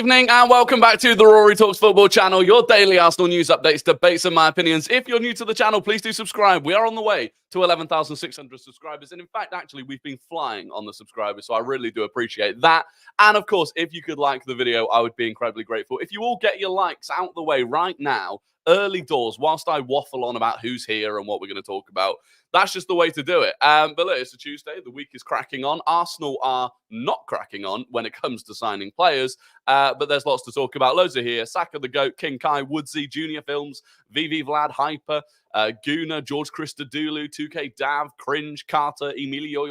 evening and welcome back to the Rory Talks Football channel, your daily Arsenal news updates, debates and my opinions. If you're new to the channel, please do subscribe. We are on the way to 11,600 subscribers. And in fact, actually, we've been flying on the subscribers, so I really do appreciate that. And of course, if you could like the video, I would be incredibly grateful. If you all get your likes out the way right now, early doors, whilst I waffle on about who's here and what we're going to talk about, that's just the way to do it. But look, it's a Tuesday. The week is cracking on. Arsenal are not cracking on when it comes to signing players. But there's lots to talk about. Loads are here. Saka the GOAT, King Kai, Woodsy, Junior Films, VV Vlad, Hyper, Guna, George Christodoulou, 2K Dav, Cringe, Carter, Emilio,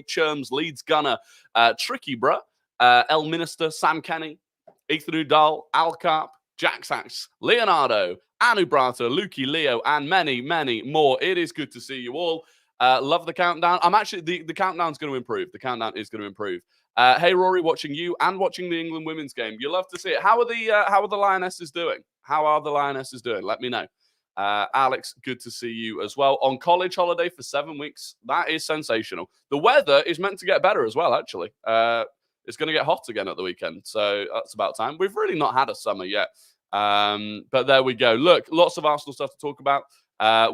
Churms, Leeds Gunner, Tricky Bruh, El Minister, Sam Kenny, Ethan Udall, Al Carp, Jack Sachs, Leonardo, Anu Brata, Lukey, Leo, and many, many more. It is good to see you all. Love the countdown. I'm actually, the countdown's going to improve. The countdown is going to improve. Hey, Rory, watching you and watching the England women's game. You love to see it. How are the Lionesses doing? How are the Lionesses doing? Let me know. Alex, good to see you as well. On college holiday for 7 weeks. That is sensational. The weather is meant to get better as well, actually. It's going to get hot again at the weekend. So that's about time. We've really not had a summer yet. But there we go. Look, lots of Arsenal stuff to talk about.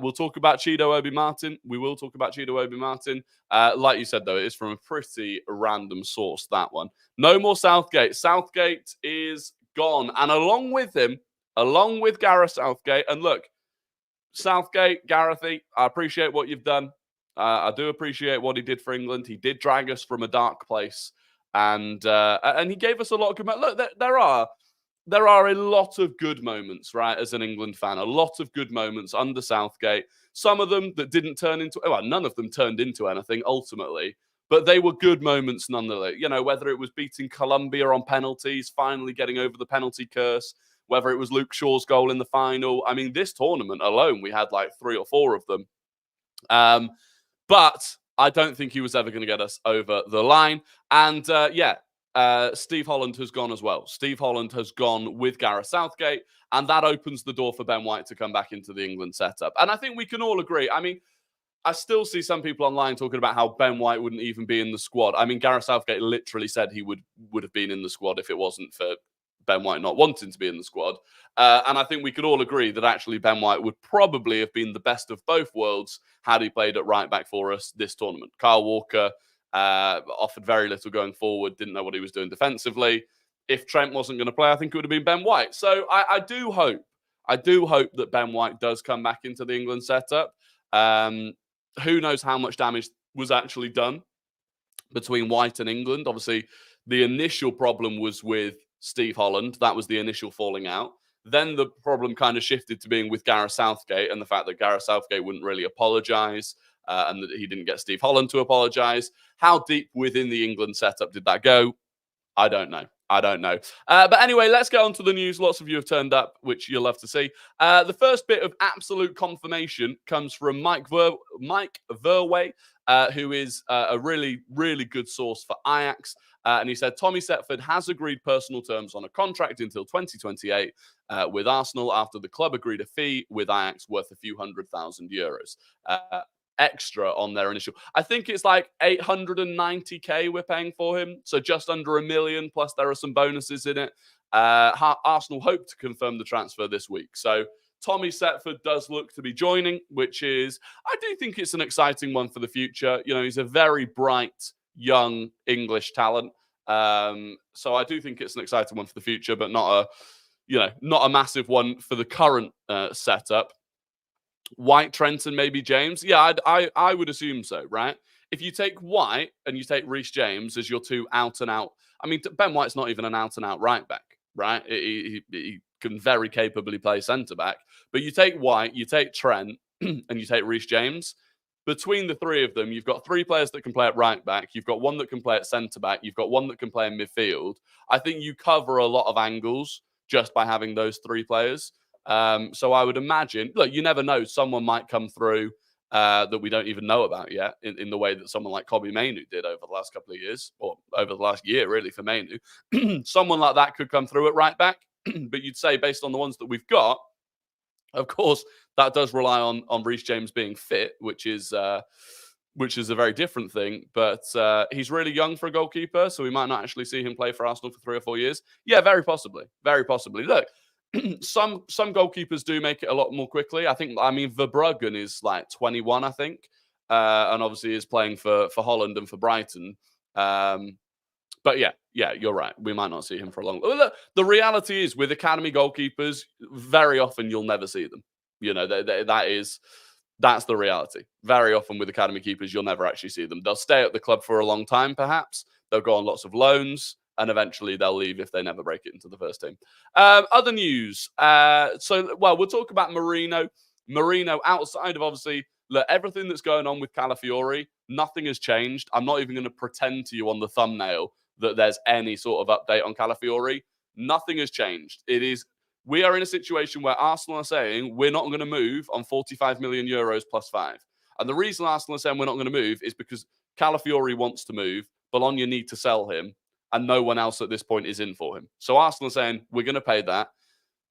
We'll talk about Chido Obi-Martin. We will talk about Chido Obi-Martin. Like you said, though, it is from a pretty random source, that one. No more Southgate. Southgate is gone. And along with him, along with Gareth Southgate, and look, Southgate, Garethy, I appreciate what you've done. I do appreciate what he did for England. He did drag us from a dark place. And he gave us a lot of good... Look, there are a lot of good moments, right, as an England fan. A lot of good moments under Southgate. Some of them that didn't turn into... Well, none of them turned into anything, ultimately. But they were good moments nonetheless. You know, whether it was beating Colombia on penalties, finally getting over the penalty curse, whether it was Luke Shaw's goal in the final. I mean, this tournament alone, we had like 3 or 4 of them. But I don't think he was ever going to get us over the line. And, Steve Holland has gone as well. Steve Holland has gone with Gareth Southgate, and that opens the door for Ben White to come back into the England setup. And I think we can all agree. I mean, I still see some people online talking about how Ben White wouldn't even be in the squad. I mean, Gareth Southgate literally said he would have been in the squad if it wasn't for Ben White not wanting to be in the squad. And I think we could all agree that actually Ben White would probably have been the best of both worlds had he played at right back for us this tournament. Kyle Walker offered very little going forward, didn't know what he was doing defensively. If Trent wasn't going to play, I think it would have been Ben White. So I do hope that Ben White does come back into the England setup. Who knows how much damage was actually done between White and England. Obviously, the initial problem was with Steve Holland. That was the initial falling out. Then the problem kind of shifted to being with Gareth Southgate and the fact that Gareth Southgate wouldn't really apologise and that he didn't get Steve Holland to apologise. How deep within the England setup did that go? I don't know. But anyway, let's get on to the news. Lots of you have turned up, which you'll love to see. The first bit of absolute confirmation comes from Mike Verway, who is a really, really good source for Ajax. And he said, Tommy Setford has agreed personal terms on a contract until 2028 with Arsenal after the club agreed a fee with Ajax worth a few €100,000 extra on their initial. I think it's like 890k we're paying for him. So just under $1 million, plus there are some bonuses in it. Arsenal hope to confirm the transfer this week. So Tommy Setford does look to be joining, which is, I do think it's an exciting one for the future. You know, he's a very bright, young English talent. So I do think it's an exciting one for the future, but not a massive one for the current setup. White, Trent, and maybe James. Yeah, I would assume so, right? If you take White and you take Reece James as your two out-and-out... I mean, Ben White's not even an out-and-out right-back, right? He can very capably play centre-back. But you take White, you take Trent, and you take Reece James. Between the three of them, you've got 3 players that can play at right-back. You've got one that can play at centre-back. You've got one that can play in midfield. I think you cover a lot of angles just by having those 3 players. So I would imagine, look, you never know. Someone might come through that we don't even know about yet in the way that someone like Kobbie Mainoo did over the last couple of years, or over the last year, really, for Mainoo. Someone like that could come through at right back. But you'd say, based on the ones that we've got, of course, that does rely on Reece James being fit, which is which is a very different thing. But he's really young for a goalkeeper, so we might not actually see him play for Arsenal for 3 or 4 years. Yeah, very possibly. Very possibly. Look, some goalkeepers do make it a lot more quickly. I mean, Verbruggen is like 21, I think, and obviously is playing for Holland and for Brighton. But yeah, you're right. We might not see him for a long. Look, the reality is, with academy goalkeepers, very often you'll never see them. You know, that's the reality. Very often with academy keepers, you'll never actually see them. They'll stay at the club for a long time, perhaps. They'll go on lots of loans, and eventually they'll leave if they never break it into the first team. Other news. We'll talk about Merino. Merino, outside of obviously everything that's going on with Calafiori, nothing has changed. I'm not even going to pretend to you on the thumbnail that there's any sort of update on Calafiori. Nothing has changed. We are in a situation where Arsenal are saying we're not going to move on 45 million euros plus 5. And the reason Arsenal are saying we're not going to move is because Calafiori wants to move, Bologna need to sell him, and no one else at this point is in for him. So Arsenal are saying we're going to pay that.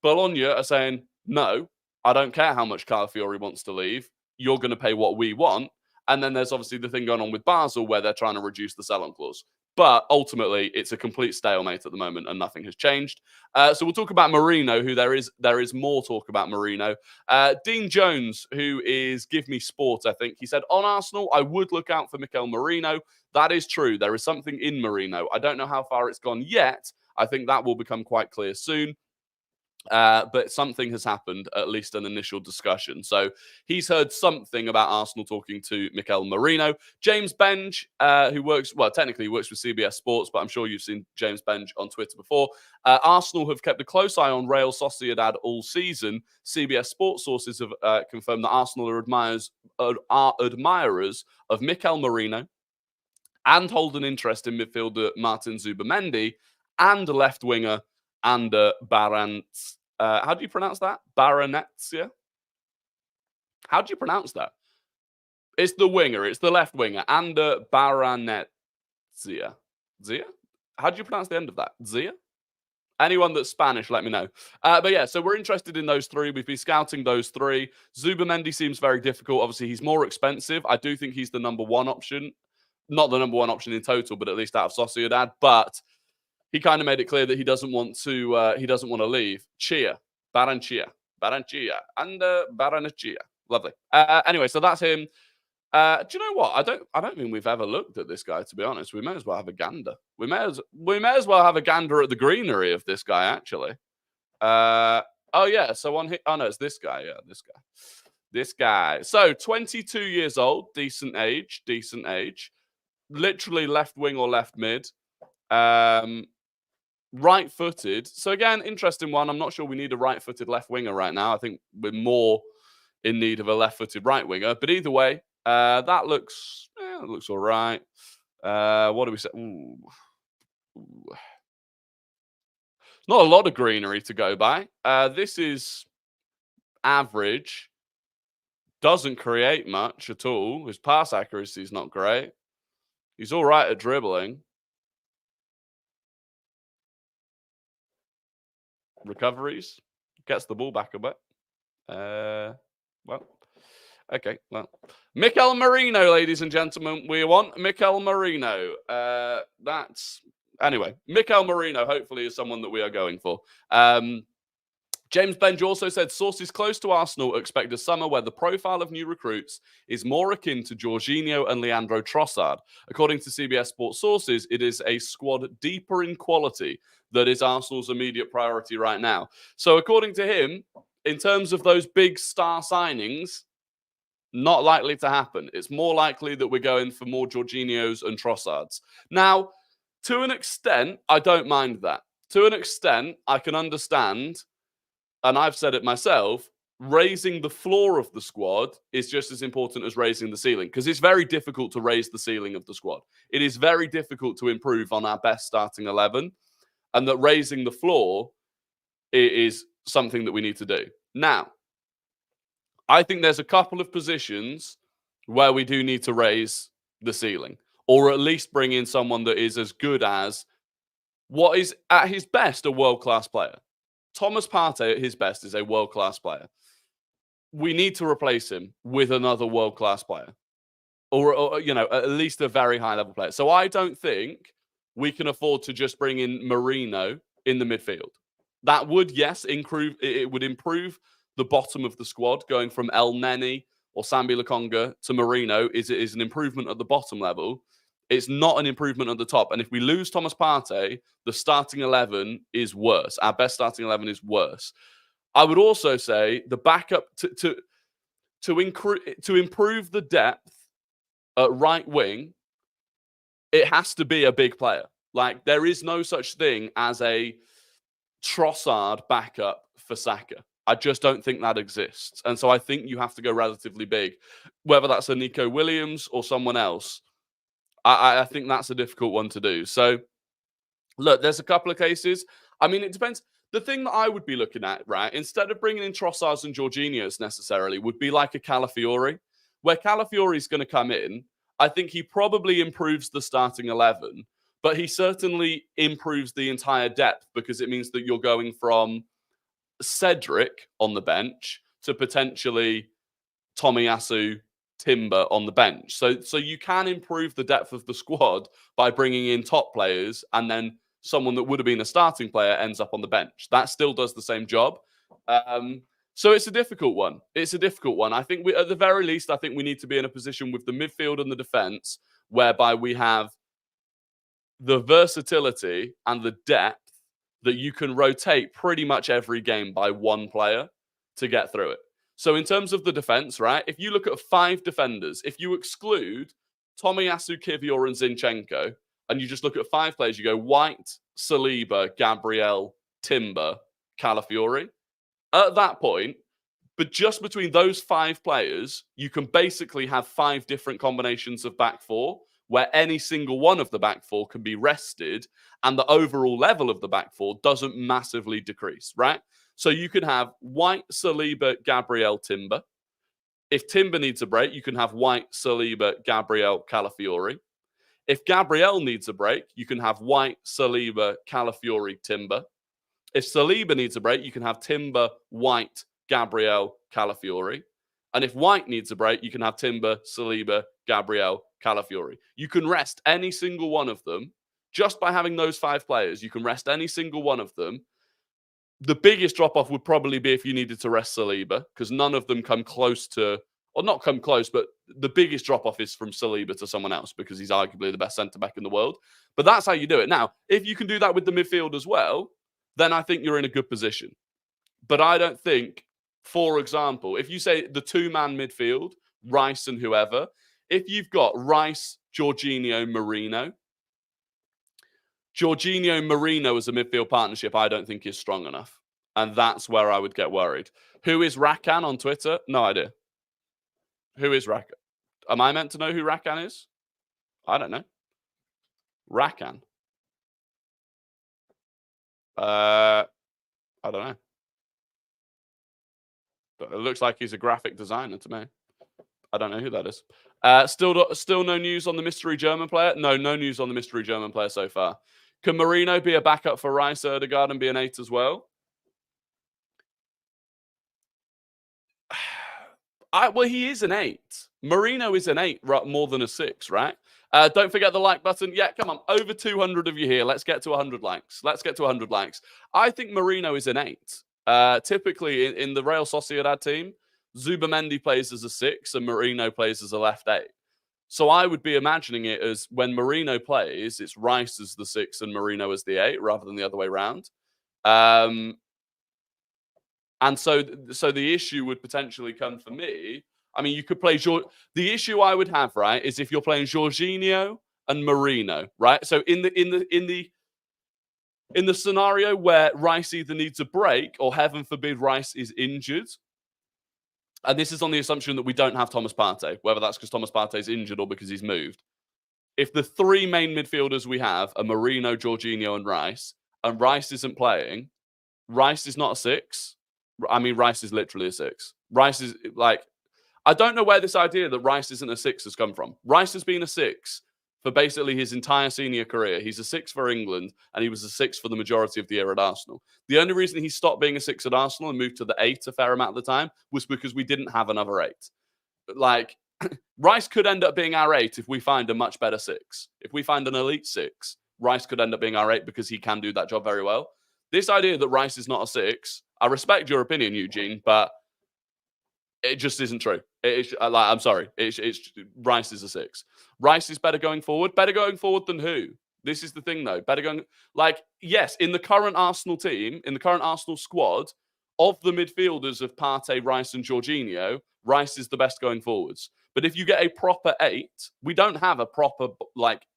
Bologna are saying, no, I don't care how much Calafiori wants to leave. You're going to pay what we want. And then there's obviously the thing going on with Basel where they're trying to reduce the sell-on clause. But ultimately, it's a complete stalemate at the moment and nothing has changed. So we'll talk about Merino, who there is more talk about Merino. Dean Jones, who is Give Me Sport, I think. He said, on Arsenal, I would look out for Mikel Merino. That is true. There is something in Merino. I don't know how far it's gone yet. I think that will become quite clear soon. But something has happened, at least an initial discussion. So he's heard something about Arsenal talking to Mikel Merino. James Benge, who technically works with CBS Sports, but I'm sure you've seen James Benge on Twitter before. Arsenal have kept a close eye on Real Sociedad all season. CBS Sports sources have confirmed that Arsenal are admirers of Mikel Merino and hold an interest in midfielder Martin Zubimendi and left winger and Barants. How do you pronounce that? Baranetsia? How do you pronounce that? It's the winger. It's the left winger. And Baranetsia. Zia? How do you pronounce the end of that? Zia? Anyone that's Spanish, let me know. But yeah, so we're interested in those three. We've been scouting those three. Zubimendi seems very difficult. Obviously, he's more expensive. I do think he's the number one option. Not the number one option in total, but at least out of Sociedad. But he kind of made it clear that he doesn't want to leave. Baranchia, and Baranachia. Lovely. Anyway, so that's him. Do you know what? I don't think we've ever looked at this guy, to be honest. We may as well have a gander. We may as well have a gander at the greenery of this guy, actually. Oh yeah. So no, it's this guy. Yeah, this guy. So 22 years old, decent age. Literally left wing or left mid. Right-footed. So again, interesting one. I'm not sure we need a right-footed left winger right now. I think we're more in need of a left-footed right winger. But either way, that looks all right. What do we say? Ooh. Not a lot of greenery to go by. This is average. Doesn't create much at all. His pass accuracy is not great. He's all right at dribbling. Recoveries, gets the ball back a bit. Okay. Mikel Merino, ladies and gentlemen, we want Mikel Merino. Anyway, Mikel Merino hopefully is someone that we are going for. James Benge also said sources close to Arsenal expect a summer where the profile of new recruits is more akin to Jorginho and Leandro Trossard. According to CBS Sports sources, it is a squad deeper in quality that is Arsenal's immediate priority right now. So according to him, in terms of those big star signings, not likely to happen. It's more likely that we're going for more Jorginhos and Trossards. Now, to an extent, I don't mind that. To an extent, I can understand, and I've said it myself, raising the floor of the squad is just as important as raising the ceiling, because it's very difficult to raise the ceiling of the squad. It is very difficult to improve on our best starting 11, and that raising the floor is something that we need to do. Now, I think there's a couple of positions where we do need to raise the ceiling, or at least bring in someone that is as good as what is at his best a world-class player. Thomas Partey at his best is a world-class player. We need to replace him with another world-class player. or at least a very high level player. So I don't think we can afford to just bring in Marino in the midfield. That would, yes, improve. It would improve the bottom of the squad, going from El Neni or Sambi Lokonga to Marino is an improvement at the bottom level. It's not an improvement at the top. And if we lose Thomas Partey, the starting 11 is worse. Our best starting 11 is worse. I would also say the backup to improve the depth at right wing, it has to be a big player. Like, there is no such thing as a Trossard backup for Saka. I just don't think that exists. And so I think you have to go relatively big. Whether that's a Nico Williams or someone else, I think that's a difficult one to do. So, look, there's a couple of cases. I mean, it depends. The thing that I would be looking at, right, instead of bringing in Trossards and Jorginhos necessarily, would be like a Calafiori, where Calafiori's going to come in. I think he probably improves the starting 11, but he certainly improves the entire depth because it means that you're going from Cedric on the bench to potentially Tomiyasu, Timber on the bench. So you can improve the depth of the squad by bringing in top players, and then someone that would have been a starting player ends up on the bench. That still does the same job. So it's a difficult one. It's a difficult one. I think at the very least, I think we need to be in a position with the midfield and the defense whereby we have the versatility and the depth that you can rotate pretty much every game by one player to get through it. So in terms of the defense, right, if you look at 5 defenders, if you exclude Tomiyasu, Kivior, and Zinchenko, and you just look at 5 players, you go White, Saliba, Gabriel, Timber, Calafiori. At that point, but just between those 5 players, you can basically have 5 different combinations of back 4, where any single one of the back 4 can be rested, and the overall level of the back 4 doesn't massively decrease, right? So you can have White, Saliba, Gabriel, Timber. If Timber needs a break, you can have White, Saliba, Gabriel, Calafiori. If Gabriel needs a break, you can have White, Saliba, Calafiori, Timber. If Saliba needs a break, you can have Timber, White, Gabriel, Calafiori. And if White needs a break, you can have Timber, Saliba, Gabriel, Calafiori. You can rest any single one of them just by having those 5 players. You can rest any single one of them. The biggest drop-off would probably be if you needed to rest Saliba, because none of them come close to, or not come close, but the biggest drop-off is from Saliba to someone else, because he's arguably the best centre-back in the world. But that's how you do it. Now, if you can do that with the midfield as well, then I think you're in a good position. But I don't think, for example, if you say the 2-man midfield, Rice and whoever, if you've got Rice, Jorginho, Marino as a midfield partnership, I don't think is strong enough. And that's where I would get worried. Who is Rakan on Twitter? No idea. Who is Rakan? Am I meant to know who Rakan is? I don't know. Rakan. I don't know. But it looks like he's a graphic designer to me. I don't know who that is. Still no news on the mystery German player? No news on the mystery German player so far. Can Marino be a backup for Rice, Ødegaard, and be an 8 as well? Well, he is an 8. Marino is an 8 more than a 6, right? Don't forget the like button. Yeah, come on. Over 200 of you here. Let's get to 100 likes. I think Marino is an 8. Typically, in the Real Sociedad team, Zubamendi plays as a 6 and Marino plays as a left 8. So I would be imagining it as when Marino plays, it's Rice as the 6 and Marino as the 8 rather than the other way around. And so the issue would potentially come for me. I mean, you could play the issue I would have, right, is if you're playing Jorginho and Marino, right? So in the scenario where Rice either needs a break or, heaven forbid, Rice is injured, and this is on the assumption that we don't have Thomas Partey, whether that's because Thomas Partey is injured or because he's moved. If the 3 main midfielders we have are Marino, Jorginho, and Rice isn't playing, Rice is not a 6. I mean, Rice is literally a 6. Rice is like, I don't know where this idea that Rice isn't a 6 has come from. Rice has been a 6 for basically his entire senior career. He's a 6 for England, and he was a 6 for the majority of the year at Arsenal. The only reason he stopped being a 6 at Arsenal and moved to the 8 a fair amount of the time was because we didn't have another 8. Like, Rice could end up being our 8 if we find a much better 6. If we find an elite 6, Rice could end up being our 8 because he can do that job very well. This idea that Rice is not a 6, I respect your opinion, Eugene, but it just isn't true. I'm sorry. Rice is a 6. Rice is better going forward. Better going forward than who? This is the thing, though. Better going... yes, in the current Arsenal team, in the current Arsenal squad, of the midfielders of Partey, Rice and Jorginho, Rice is the best going forwards. But if you get a proper 8, we don't have a proper,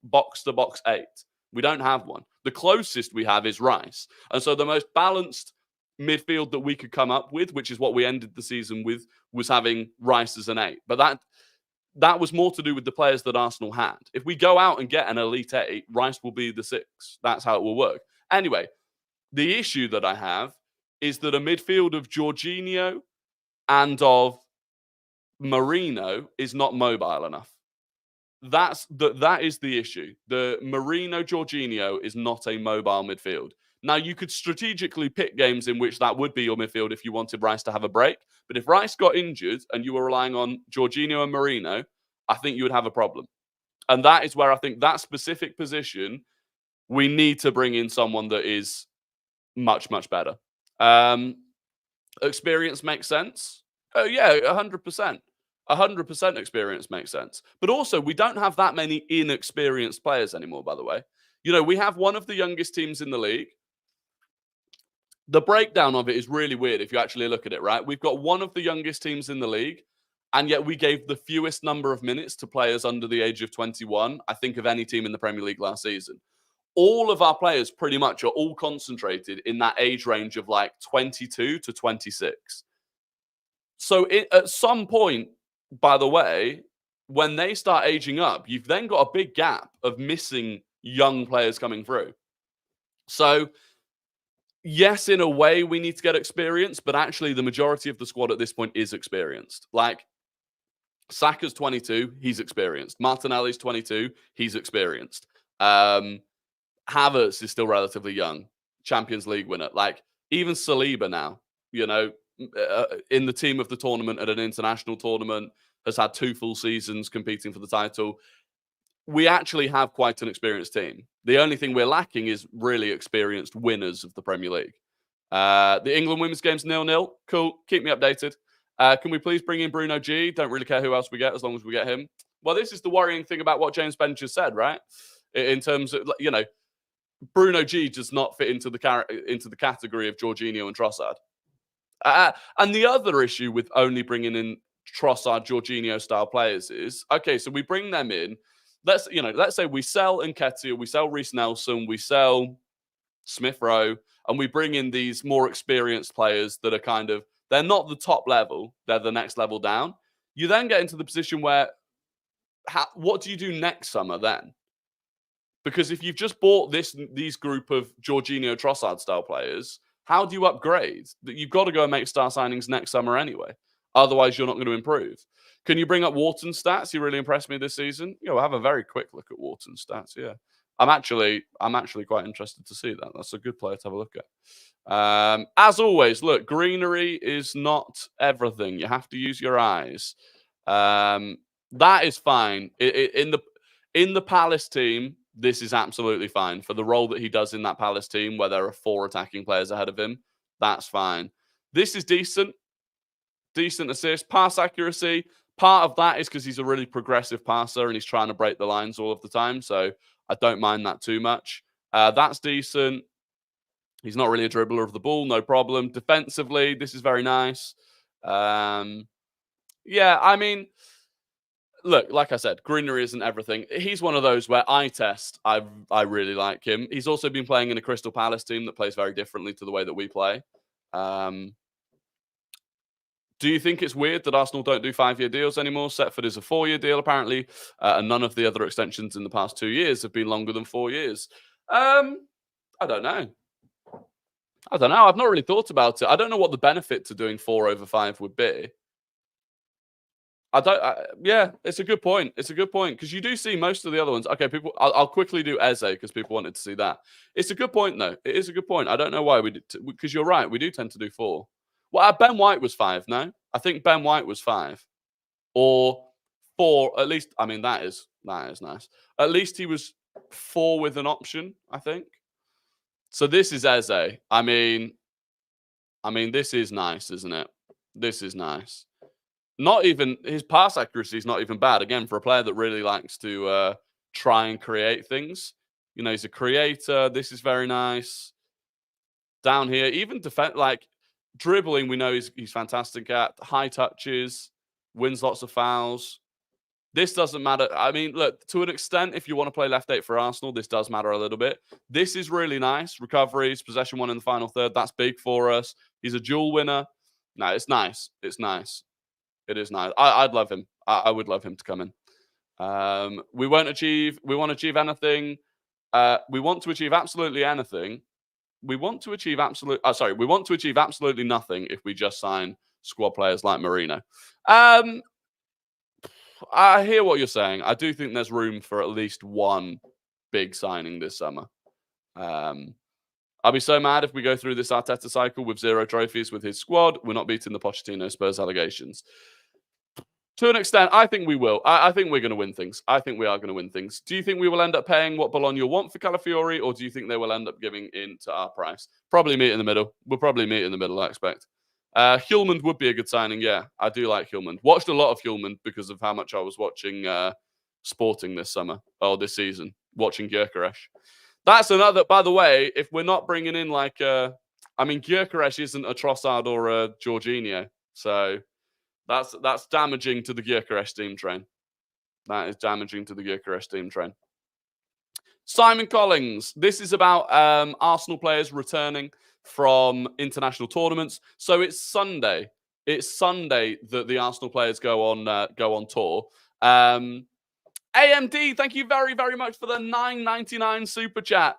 box-to-box 8. We don't have one. The closest we have is Rice. And so the most balanced midfield that we could come up with, which is what we ended the season with, was having Rice as an 8. But that was more to do with the players that Arsenal had. If we go out and get an elite 8, Rice will be the 6. That's how it will work. Anyway, the issue that I have is that a midfield of Jorginho and of Marino is not mobile enough. That is the issue. The Marino Jorginho is not a mobile midfield. Now, you could strategically pick games in which that would be your midfield if you wanted Rice to have a break. But if Rice got injured and you were relying on Jorginho and Marino, I think you would have a problem. And that is where I think that specific position, we need to bring in someone that is much, much better. Experience makes sense. Oh, yeah, 100%. 100% experience makes sense. But also, we don't have that many inexperienced players anymore, by the way. We have one of the youngest teams in the league. The breakdown of it is really weird if you actually look at it, right? We've got one of the youngest teams in the league, and yet we gave the fewest number of minutes to players under the age of 21, I think, of any team in the Premier League last season. All of our players pretty much are all concentrated in that age range of 22 to 26. So at some point, by the way, when they start aging up, you've then got a big gap of missing young players coming through. So yes, in a way, we need to get experience, but actually the majority of the squad at this point is experienced. Saka's 22, he's experienced. Martinelli's 22, he's experienced. Havertz is still relatively young. Champions League winner. Even Saliba now, in the team of the tournament at an international tournament, has had 2 full seasons competing for the title. We actually have quite an experienced team. The only thing we're lacking is really experienced winners of the Premier League. The England women's game's 0-0. Cool. Keep me updated. Can we please bring in Bruno G? Don't really care who else we get as long as we get him. Well, this is the worrying thing about what James Bench has said, right? In terms of, Bruno G does not fit into the category of Jorginho and Trossard. And the other issue with only bringing in Trossard, Jorginho style players is, okay, so we bring them in. Let's say we sell Nketiah, we sell Reece Nelson, we sell Smith Rowe, and we bring in these more experienced players that are they're not the top level, they're the next level down. You then get into the position where, what do you do next summer then? Because if you've just bought these group of Jorginho, Trossard style players, how do you upgrade? You've got to go and make star signings next summer anyway. Otherwise, you're not going to improve. Can you bring up Wharton's stats? He really impressed me this season. I'll have a very quick look at Wharton's stats. Yeah, I'm actually quite interested to see that. That's a good player to have a look at. As always, look, greenery is not everything. You have to use your eyes. That is fine. In the Palace team, this is absolutely fine. For the role that he does in that Palace team, where there are 4 attacking players ahead of him, that's fine. This is decent. Decent assist. Pass accuracy. Part of that is because he's a really progressive passer and he's trying to break the lines all of the time. So I don't mind that too much. That's decent. He's not really a dribbler of the ball. No problem. Defensively, this is very nice. Yeah, I mean, look, like I said, greenery isn't everything. He's one of those where I really like him. He's also been playing in a Crystal Palace team that plays very differently to the way that we play. Do you think it's weird that Arsenal don't do 5-year deals anymore? Setford is a 4-year deal, apparently, and none of the other extensions in the past 2 years have been longer than 4 years. I don't know. I've not really thought about it. I don't know what the benefit to doing 4 over 5 would be. Yeah, it's a good point. It's a good point because you do see most of the other ones. Okay, people. I'll quickly do Eze because people wanted to see that. It's a good point, though. It is a good point. I don't know why we did because you're right. We do tend to do 4. Well, Ben White was 5. No, I think Ben White was 5 or 4, at least. I mean, that is nice. At least he was 4 with an option, I think. So this is Eze. I mean, this is nice, isn't it? This is nice. Not even his pass accuracy is not even bad. Again, for a player that really likes to try and create things. You know, he's a creator. This is very nice. Down here, even dribbling, we know he's fantastic at. High touches, wins lots of fouls. This doesn't matter. I mean, look, to an extent, if you want to play left 8 for Arsenal, this does matter a little bit. This is really nice. Recoveries, possession 1 in the final third. That's big for us. He's a dual winner. No, it's nice. It's nice. It is nice. I'd love him. I would love him to come in. We want to achieve anything. We want to achieve absolutely anything. We want to achieve absolutely nothing if we just sign squad players like Marino. I hear what you're saying. I do think there's room for at least one big signing this summer. I'll be so mad if we go through this Arteta cycle with 0 trophies with his squad. We're not beating the Pochettino Spurs allegations. To an extent, I think we will. I think we're going to win things. I think we are going to win things. Do you think we will end up paying what Bologna want for Calafiori, or do you think they will end up giving in to our price? Probably meet in the middle. We'll probably meet in the middle, I expect. Hjulmand would be a good signing, yeah. I do like Hjulmand. Watched a lot of Hjulmand because of how much I was watching Sporting this season, watching Gyökeres. That's another, by the way, if we're not bringing in Gyökeres isn't a Trossard or a Jorginho, so that's damaging to the Gyökeres team train. That is damaging to the Gyökeres team train. Simon Collins. This is about Arsenal players returning from international tournaments. So it's Sunday. It's Sunday that the Arsenal players go on tour. AMD, thank you very, very much for the $9.99 super chat.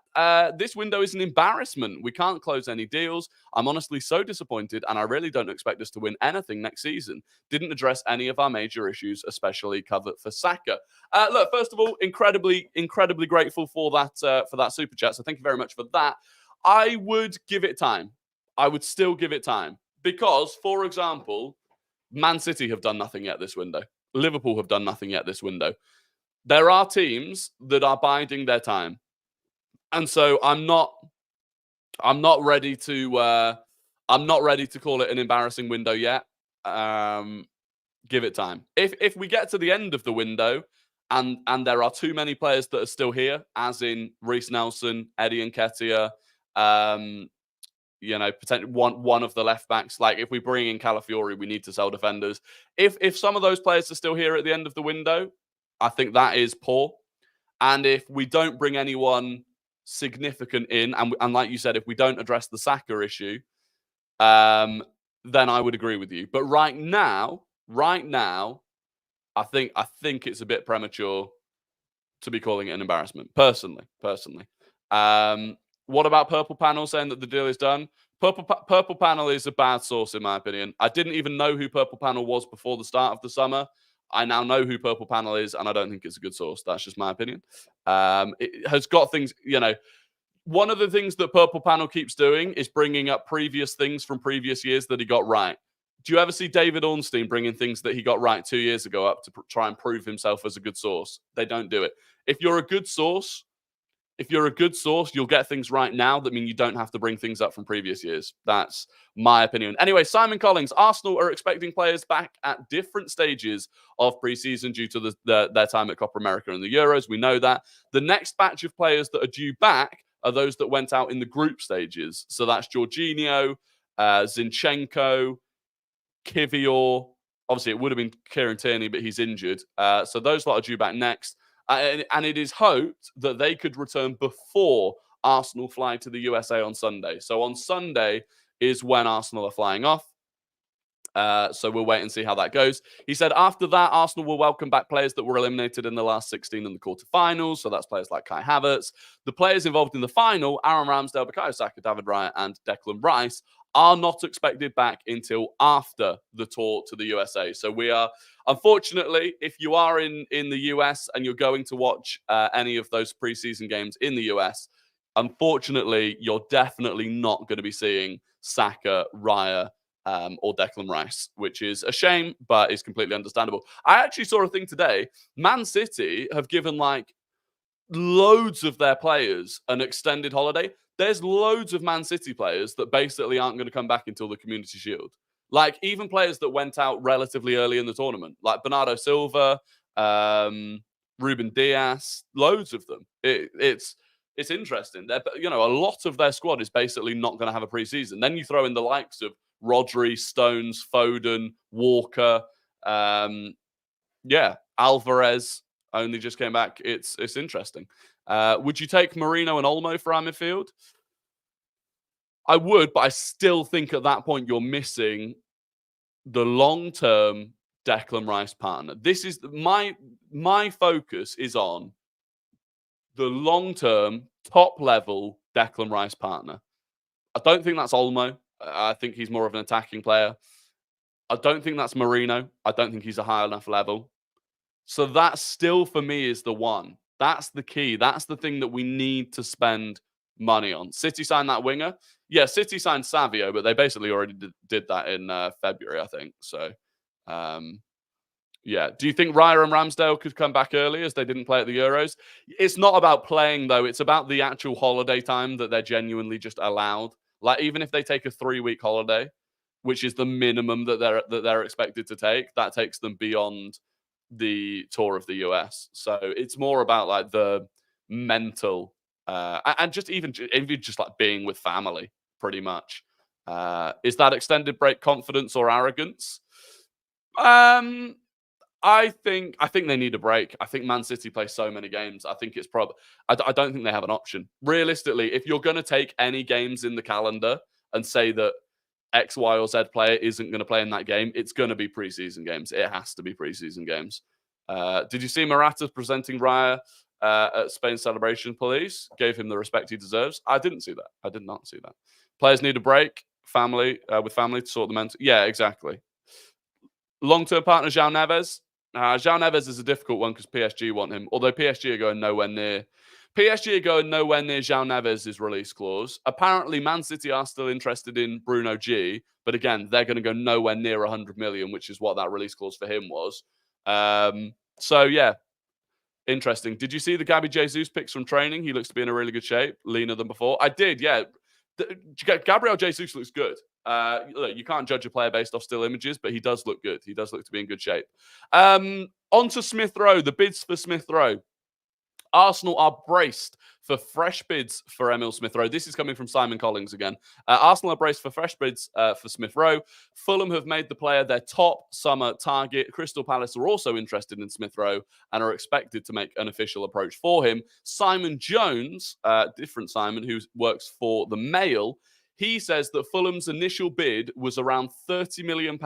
This window is an embarrassment. We can't close any deals. I'm honestly so disappointed, and I really don't expect us to win anything next season. Didn't address any of our major issues, especially cover for Saka. Look, first of all, incredibly, incredibly grateful for that super chat. So thank you very much for that. I would give it time. I would still give it time because, for example, Man City have done nothing yet this window. Liverpool have done nothing yet this window. There are teams that are biding their time, and so I'm not ready to call it an embarrassing window yet. Give it time. If we get to the end of the window, and there are too many players that are still here, as in Reece Nelson, Eddie Nketiah, potentially one of the left backs. Like if we bring in Calafiori, we need to sell defenders. If some of those players are still here at the end of the window, I think that is poor. And if we don't bring anyone significant in, and like you said, if we don't address the Saka issue, then I would agree with you. But right now, I think it's a bit premature to be calling it an embarrassment. Personally. What about Purple Panel saying that the deal is done? Purple Panel is a bad source, in my opinion. I didn't even know who Purple Panel was before the start of the summer. I now know who Purple Panel is, and I don't think it's a good source. That's just my opinion. It has got things, one of the things that Purple Panel keeps doing is bringing up previous things from previous years that he got right. Do you ever see David Ornstein bringing things that he got right 2 years ago up to try and prove himself as a good source? They don't do it. If you're a good source, you'll get things right now. That mean you don't have to bring things up from previous years. That's my opinion. Anyway, Simon Collins. Arsenal are expecting players back at different stages of preseason due to their time at Copa America and the Euros. We know that. The next batch of players that are due back are those that went out in the group stages. So that's Jorginho, Zinchenko, Kivior. Obviously, it would have been Kieran Tierney, but he's injured. So those lot are due back next. And it is hoped that they could return before Arsenal fly to the USA on Sunday. So on Sunday is when Arsenal are flying off. So we'll wait and see how that goes. He said after that, Arsenal will welcome back players that were eliminated in the last 16 in the quarterfinals. So that's players like Kai Havertz. The players involved in the final, Aaron Ramsdale, Bukayo Saka, David Raya, and Declan Rice, are not expected back until after the tour to the USA. So we are, unfortunately, if you are in the US and you're going to watch any of those preseason games in the US, unfortunately, you're definitely not going to be seeing Saka, Raya, or Declan Rice, which is a shame, but is completely understandable. I actually saw a thing today. Man City have given like loads of their players an extended holiday. There's loads of Man City players that basically aren't going to come back until the Community Shield. Like even players that went out relatively early in the tournament, like Bernardo Silva, Ruben Dias, loads of them. It's interesting. A lot of their squad is basically not going to have a preseason. Then you throw in the likes of Rodri, Stones, Foden, Walker, Alvarez only just came back. It's interesting. Would you take Marino and Olmo for our midfield? I would, but I still think at that point you're missing the long-term Declan Rice partner. This is my focus is on the long-term, top-level Declan Rice partner. I don't think that's Olmo. I think he's more of an attacking player. I don't think that's Marino. I don't think he's a high enough level. So that still, for me, is the one. That's the key. That's the thing that we need to spend money on. City signed that winger. Yeah, City signed Savio, but they basically already did that in February, I think. So, yeah. Do you think Raya and Ramsdale could come back early as they didn't play at the Euros? It's not about playing, though. It's about the actual holiday time that they're genuinely just allowed. Like, even if they take a 3-week holiday, which is the minimum that they're expected to take, that takes them beyond the tour of the US. So it's more about like the mental and just even just like being with family, pretty much. Is that extended break confidence or arrogance? I think they need a break. I think Man City play so many games. I think it's probably. I don't think they have an option. Realistically, if you're going to take any games in the calendar and say that X, Y, or Z player isn't going to play in that game, it's going to be preseason games. It has to be preseason games. Did you see Morata presenting Raya at Spain Celebration Police? Gave him the respect he deserves. I didn't see that. I did not see that. Players need a break. With family to sort the mental. Yeah, exactly. Long-term partner, João Neves. João Neves is a difficult one because PSG want him. Although PSG are going nowhere near. PSG are going nowhere near João Neves' release clause. Apparently, Man City are still interested in Bruno G, but again, they're going to go nowhere near 100 million, which is what that release clause for him was. So yeah, interesting. Did you see the Gabby Jesus pics from training? He looks to be in a really good shape, leaner than before. I did, yeah. Gabriel Jesus looks good. Look, you can't judge a player based off still images, but he does look good. He does look to be in good shape. On to Smith Rowe, the bids for Smith Rowe. Arsenal are braced for fresh bids for Emil Smith Rowe. This is coming from Simon Collins again. Arsenal are braced for fresh bids for Smith Rowe. Fulham have made the player their top summer target. Crystal Palace are also interested in Smith Rowe and are expected to make an official approach for him. Simon Jones, different Simon, who works for the Mail, he says that Fulham's initial bid was around £30 million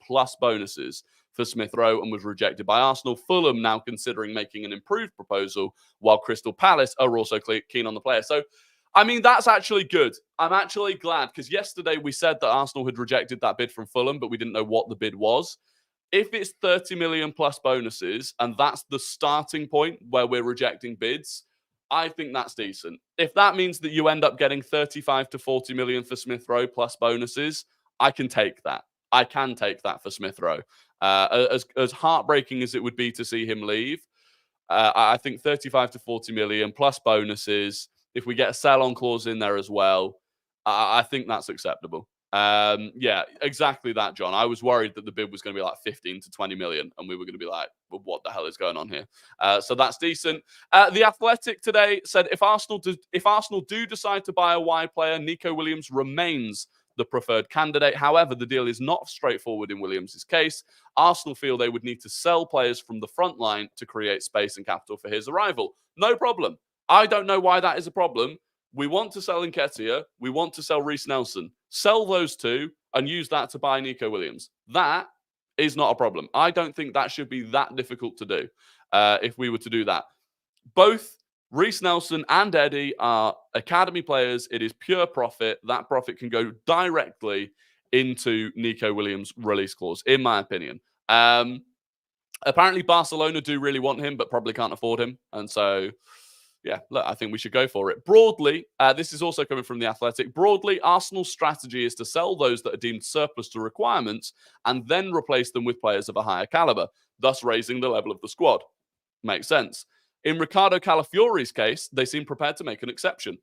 plus bonuses for Smith Rowe and was rejected by Arsenal. Fulham now considering making an improved proposal, while Crystal Palace are also keen on the player. So, I mean, that's actually good. I'm actually glad because yesterday we said that Arsenal had rejected that bid from Fulham, but we didn't know what the bid was. If it's 30 million plus bonuses and that's the starting point where we're rejecting bids, I think that's decent. If that means that you end up getting 35 to 40 million for Smith Rowe plus bonuses, I can take that. I can take that for Smith Rowe. As heartbreaking as it would be to see him leave, I think 35 to 40 million plus bonuses. If we get a sell-on clause in there as well, I think that's acceptable. Yeah, exactly that, John. I was worried that the bid was going to be like 15 to 20 million, and we were going to be like, well, what the hell is going on here? So that's decent. The Athletic today said if Arsenal do decide to buy a wide player, Nico Williams remains the preferred candidate. However, the deal is not straightforward in Williams' case. Arsenal feel they would need to sell players from the front line to create space and capital for his arrival. No problem. I don't know why that is a problem. We want to sell Nketiah. We want to sell Reece Nelson. Sell those two and use that to buy Nico Williams. That is not a problem. I don't think that should be that difficult to do if we were to do that. Both Reece Nelson and Eddie are academy players. It is pure profit. That profit can go directly into Nico Williams' release clause, in my opinion. Apparently, Barcelona do really want him, but probably can't afford him. And so, Yeah, look, I think we should go for it. Broadly, this is also coming from The Athletic. Broadly, Arsenal's strategy is to sell those that are deemed surplus to requirements and then replace them with players of a higher caliber, thus raising the level of the squad. Makes sense. In Ricardo Calafiori's case, they seem prepared to make an exception,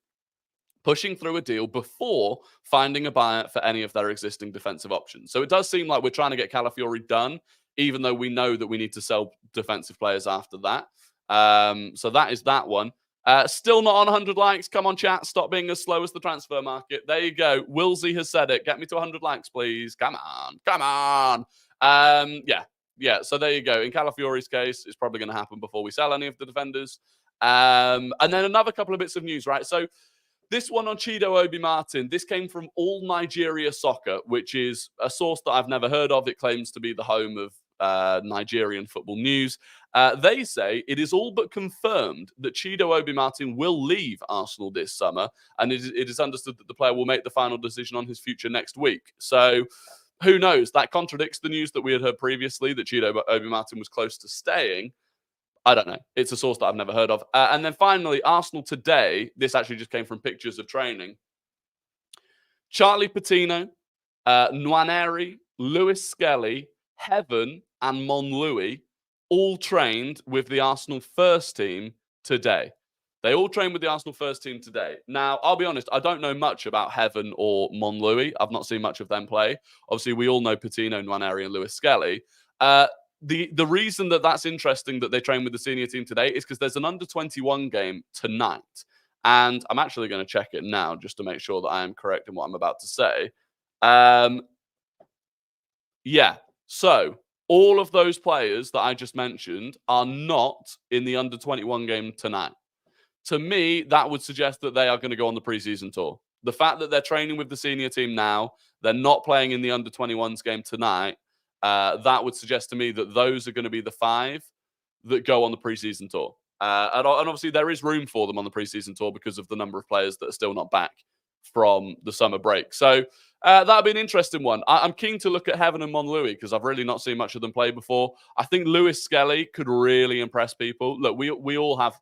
pushing through a deal before finding a buyer for any of their existing defensive options. So it does seem like we're trying to get Calafiori done, even though we know that we need to sell defensive players after that. So that is that one. Still not on 100 likes. Come on, chat. Stop being as slow as the transfer market. There you go. Wilsey has said it. Get me to 100 likes, please. Come on. Come on. Yeah. So there you go. In Calafiori's case, it's probably going to happen before we sell any of the defenders. And then another couple of bits of news, right? So this one on Chido Obi Martin, this came from All Nigeria Soccer, which is a source that I've never heard of. It claims to be the home of Nigerian football news. They say it is all but confirmed that Chido Obi Martin will leave Arsenal this summer, and it is understood that the player will make the final decision on his future next week. So who knows? That contradicts the news that we had heard previously that Chido Obi Martin was close to staying. I don't know. It's a source that I've never heard of. And then finally, Arsenal today. This actually just came from pictures of training. Charlie Patino, Nwaneri, Lewis Skelly, Heaven, and Monlouis all trained with the Arsenal first team today. They all trained with the Arsenal first team today. Now, I'll be honest, I don't know much about Heaven or Monlouis. I've not seen much of them play. Obviously, we all know Patino, Nwaneri, and Lewis Skelly. The reason that that's interesting that they train with the senior team today is because there's an under-21 game tonight. And I'm actually going to check it now just to make sure that I am correct in what I'm about to say. Yeah. So all of those players that I just mentioned are not in the under-21 game tonight. To me, that would suggest that they are going to go on the preseason tour. The fact that they're training with the senior team now, they're not playing in the under-21s game tonight, that would suggest to me that those are going to be the 5 that go on the preseason tour. And obviously, there is room for them on the preseason tour because of the number of players that are still not back from the summer break. So that'll be an interesting one. I'm keen to look at Heaven and Monlouis because I've really not seen much of them play before. I think Lewis Skelly could really impress people. Look, we all have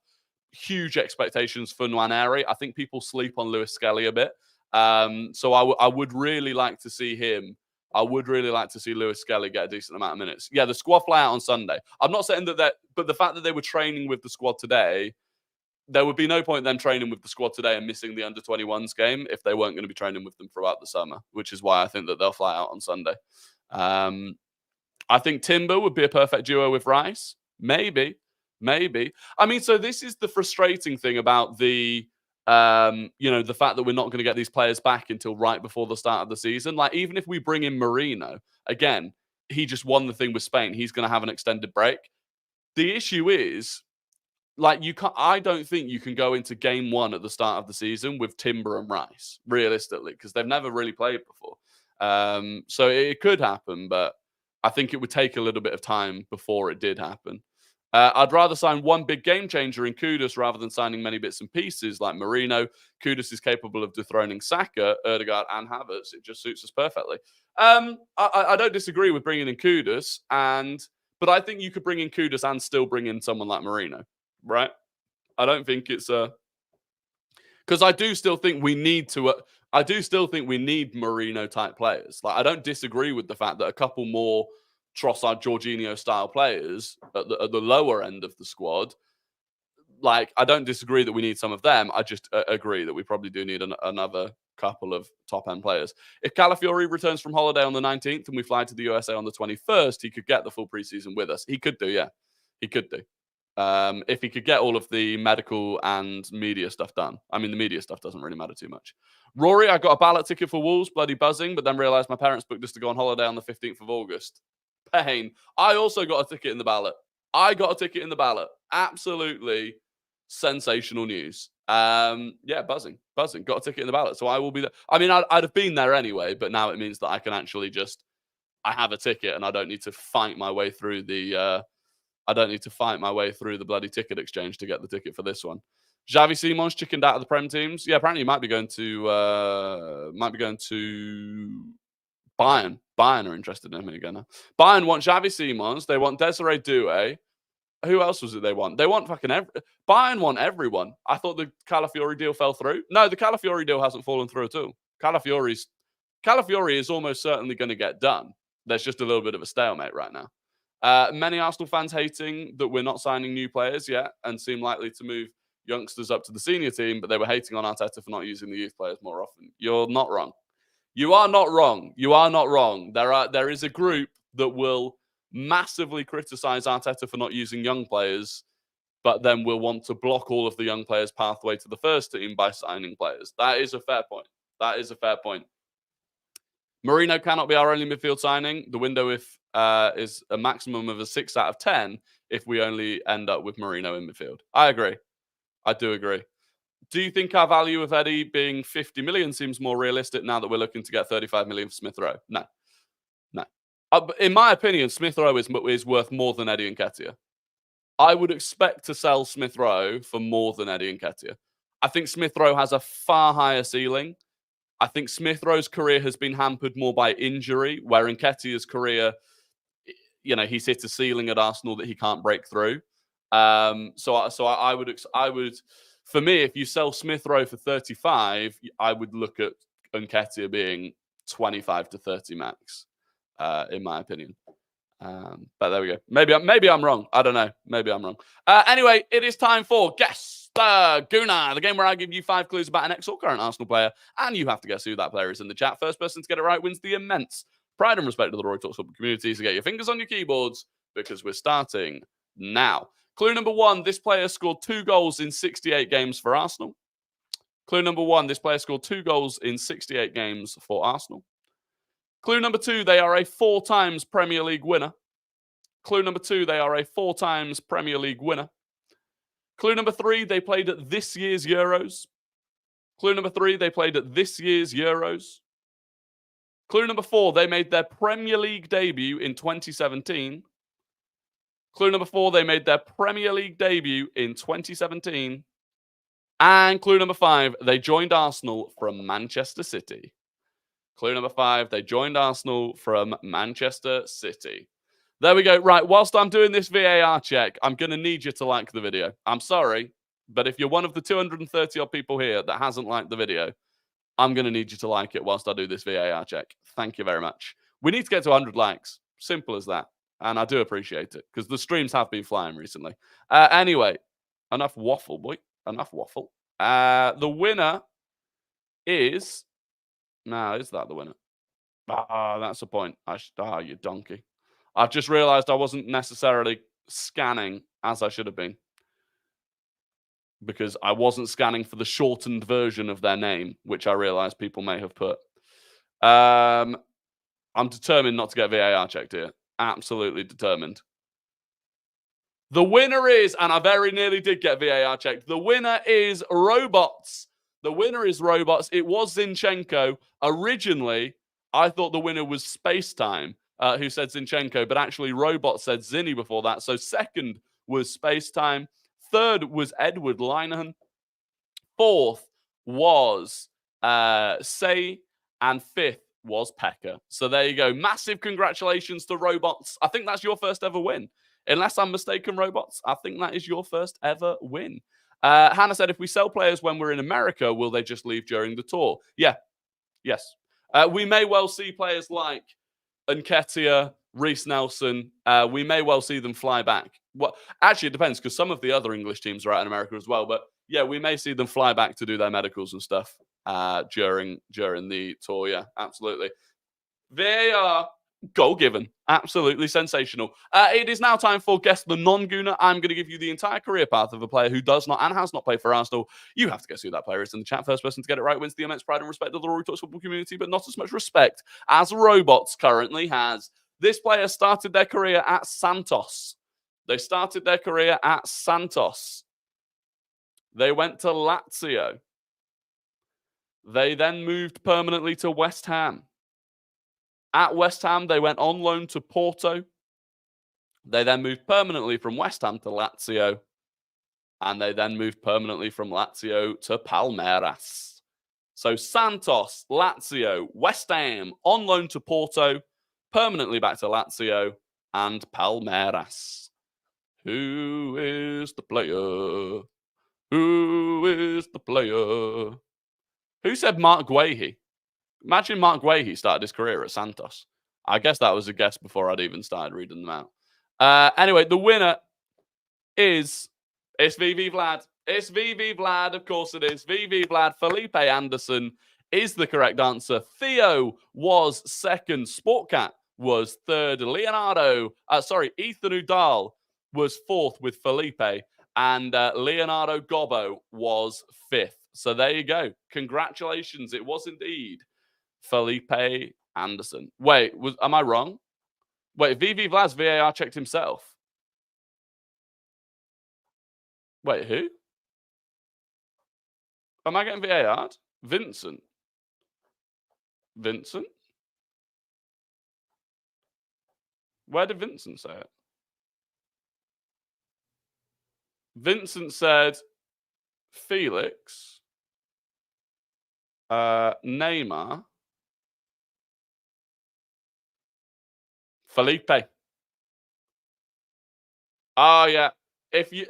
huge expectations for Nwaneri. I think people sleep on Lewis Skelly a bit. So I would really like to see him. I would really like to see Lewis Skelly get a decent amount of minutes. Yeah, the squad fly out on Sunday. I'm not saying that, but the fact that they were training with the squad today, there would be no point in them training with the squad today and missing the under-21s game if they weren't going to be training with them throughout the summer, which is why I think that they'll fly out on Sunday. I think Timber would be a perfect duo with Rice. Maybe. I mean, so this is the frustrating thing about the fact that we're not going to get these players back until right before the start of the season. Like, even if we bring in Marino, again, he just won the thing with Spain. He's going to have an extended break. The issue is, like, I don't think you can go into game 1 at the start of the season with Timber and Rice, realistically, because they've never really played before. So it could happen, but I think it would take a little bit of time before it did happen. I'd rather sign one big game changer in Kudus rather than signing many bits and pieces like Marino. Kudus is capable of dethroning Saka, Ødegaard, and Havertz. It just suits us perfectly. I don't disagree with bringing in Kudus, but I think you could bring in Kudus and still bring in someone like Marino, right? I don't think it's because I do still think we need to. I do still think we need Marino type players. Like, I don't disagree with the fact that a couple more Trossard, Jorginho style players at the lower end of the squad. Like, I don't disagree that we need some of them. I just agree that we probably do need another couple of top end players. If Calafiori returns from holiday on the 19th and we fly to the USA on the 21st, he could get the full preseason with us. He could do, yeah. He could do. If he could get all of the medical and media stuff done. I mean, the media stuff doesn't really matter too much. Rory, I got a ballot ticket for Wolves, bloody buzzing, but then realised my parents booked us to go on holiday on the 15th of August. Pain. I also got a ticket in the ballot. Absolutely sensational news. Yeah, buzzing. Got a ticket in the ballot, so I will be there. I mean, I'd have been there anyway, but now it means that I can actually I have a ticket and I don't need to fight my way through the bloody ticket exchange to get the ticket for this one. Xavi Simons chickened out of the Prem teams. Yeah, apparently he might be going to Bayern. Bayern are interested in him again. Bayern want Xavi Simons. They want Desiree Doué. Who else was it they want? They want fucking Bayern want everyone. I thought the Calafiori deal fell through. No, the Calafiori deal hasn't fallen through at all. Calafiori is almost certainly going to get done. There's just a little bit of a stalemate right now. Many Arsenal fans hating that we're not signing new players yet and seem likely to move youngsters up to the senior team, but they were hating on Arteta for not using the youth players more often. You're not wrong. You are not wrong. You are not wrong. There is a group that will massively criticize Arteta for not using young players, but then will want to block all of the young players' pathway to the first team by signing players. That is a fair point. That is a fair point. Marino cannot be our only midfield signing. The window is a maximum of a 6 out of 10 if we only end up with Marino in midfield. I agree. I do agree. Do you think our value of Eddie being 50 million seems more realistic now that we're looking to get 35 million for Smith Rowe? No. No. In my opinion, Smith Rowe is worth more than Eddie Nketiah. I would expect to sell Smith Rowe for more than Eddie Nketiah. I think Smith Rowe has a far higher ceiling. I think Smith Rowe's career has been hampered more by injury, where Nketiah's career, he's hit a ceiling at Arsenal that he can't break through. So I would, for me, if you sell Smith Rowe for 35, I would look at Nketiah being 25 to 30 max, in my opinion. But there we go. Maybe I'm wrong. I don't know. Maybe I'm wrong. Anyway, it is time for Guess the Gooner, the game where I give you 5 clues about an ex or current Arsenal player, and you have to guess who that player is in the chat. First person to get it right wins the immense pride and respect of the Rory Talks Football community. So get your fingers on your keyboards because we're starting now. Clue number 1, this player scored 2 goals in 68 games for Arsenal. Clue number 1, this player scored 2 goals in 68 games for Arsenal. Clue number 2, they are a 4 times Premier League winner. Clue number 2, they are a 4 times Premier League winner. Clue number 3, they played at this year's Euros. Clue number 3, they played at this year's Euros. Clue number 4, they made their Premier League debut in 2017. Clue number 4, they made their Premier League debut in 2017. And clue number 5, they joined Arsenal from Manchester City. Clue number 5, they joined Arsenal from Manchester City. There we go. Right, whilst I'm doing this VAR check, I'm going to need you to like the video. I'm sorry, but if you're one of the 230-odd people here that hasn't liked the video, I'm going to need you to like it whilst I do this VAR check. Thank you very much. We need to get to 100 likes. Simple as that. And I do appreciate it, because the streams have been flying recently. Anyway, enough waffle, boy. Enough waffle. The winner is... No, is that the winner? That's the point. You donkey. I've just realised I wasn't necessarily scanning as I should have been, because I wasn't scanning for the shortened version of their name, which I realised people may have put. I'm determined not to get VAR checked here. Absolutely determined. The winner is, and I very nearly did get VAR checked, the winner is Robots. The winner is Robots. It was Zinchenko. Originally, I thought the winner was Spacetime, who said Zinchenko, but actually Robot said Zinni before that. So second was Spacetime. Third was Edward Linehan. Fourth was Say. And fifth was Pekka. So there you go. Massive congratulations to Robots. I think that's your first ever win. Unless I'm mistaken, Robots, I think that is your first ever win. Hannah said, if we sell players when we're in America, will they just leave during the tour? Yeah. Yes. We may well see players like Nketiah, Reece Nelson. We may well see them fly back. Well, actually, it depends, because some of the other English teams are out in America as well. But yeah, we may see them fly back to do their medicals and stuff during the tour. Yeah, absolutely. VAR, goal given. Absolutely sensational. It is now time for Guess the Non-Gooner. I'm going to give you the entire career path of a player who does not and has not played for Arsenal. You have to guess who that player is in the chat. First person to get it right wins the immense pride and respect of the Rory Talks Football community, but not as much respect as Robots currently has. This player started their career at Santos. They started their career at Santos. They went to Lazio. They then moved permanently to West Ham. At West Ham, they went on loan to Porto. They then moved permanently from West Ham to Lazio. And they then moved permanently from Lazio to Palmeiras. So Santos, Lazio, West Ham, on loan to Porto, permanently back to Lazio, and Palmeiras. Who is the player? Who is the player? Who said Mark Guehi? Imagine Mark Guehi started his career at Santos. I guess that was a guess before I'd even started reading them out. Anyway, the winner is it's VV Vlad. It's VV Vlad, of course it is. VV Vlad. Felipe Anderson is the correct answer. Theo was second. Sportcat was third. Ethan Udall was fourth with Felipe. And Leonardo Gobbo was fifth. So there you go. Congratulations. It was indeed Felipe Anderson. Wait, am I wrong? Wait, VV Vlad's VAR checked himself. Wait, who? Am I getting VAR'd? Vincent? Where did Vincent say it? Vincent said Felix, Neymar, Felipe. Oh yeah. If you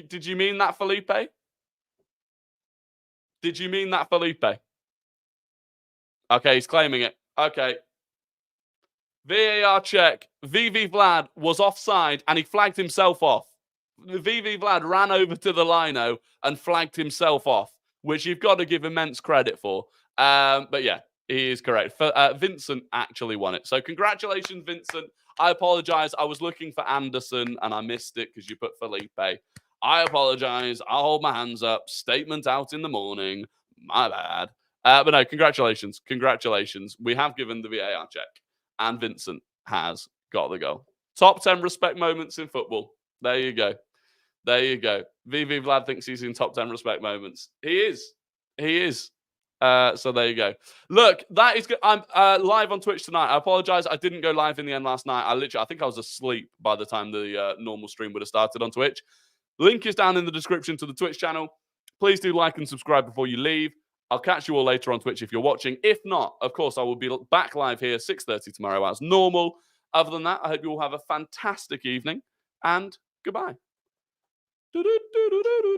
did you mean that, Felipe? Did you mean that, Felipe? Okay, he's claiming it. Okay. VAR check. VV Vlad was offside and he flagged himself off. VV Vlad ran over to the lino and flagged himself off, which you've got to give immense credit for. But yeah, he is correct. Vincent actually won it. So congratulations, Vincent. I apologize. I was looking for Anderson and I missed it because you put Felipe. I apologize. I'll hold my hands up. Statement out in the morning. My bad. But no, congratulations. Congratulations. We have given the VAR check and Vincent has got the goal. Top 10 respect moments in football. There you go. There you go. VV Vlad thinks he's in top 10 respect moments. He is. He is. So there you go. Look, that is good. I'm live on Twitch tonight. I apologize. I didn't go live in the end last night. I think I was asleep by the time the normal stream would have started on Twitch. Link is down in the description to the Twitch channel. Please do like and subscribe before you leave. I'll catch you all later on Twitch if you're watching. If not, of course, I will be back live here 6:30 tomorrow as normal. Other than that, I hope you all have a fantastic evening and goodbye.